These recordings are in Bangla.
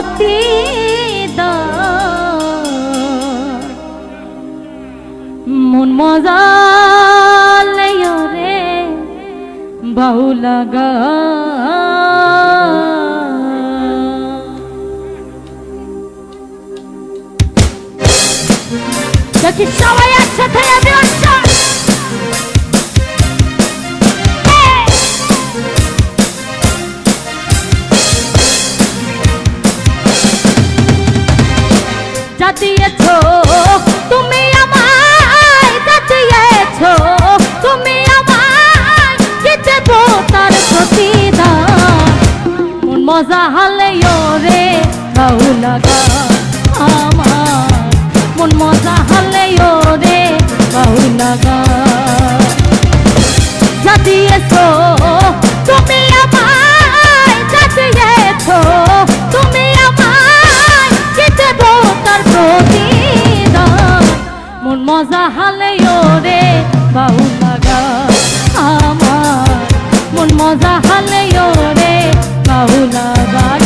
প্রতিদান মন মজা লইও রে বাউলা গান দেখি সবাই একসাথে যাবে অনুষ্ঠান দিয়েছো তুমি আমায় দিয়েছো তুমি আমায় দিতে তার প্রতিদান মন মজা হালেও রে বাউলা গান আমার মন মজা হালেও রে বাউলা গান যা দিয়েছো তুমি আমায় দিয়েছো তুমি মন মজা হালেও রে বাউলা গান আমার মন মজা হালেও রে বাউলা গান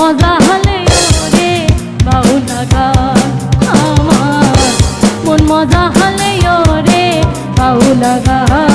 মজা হালেও রে বাউলা গান আমার মন মজা হালেও রে বাউলা গান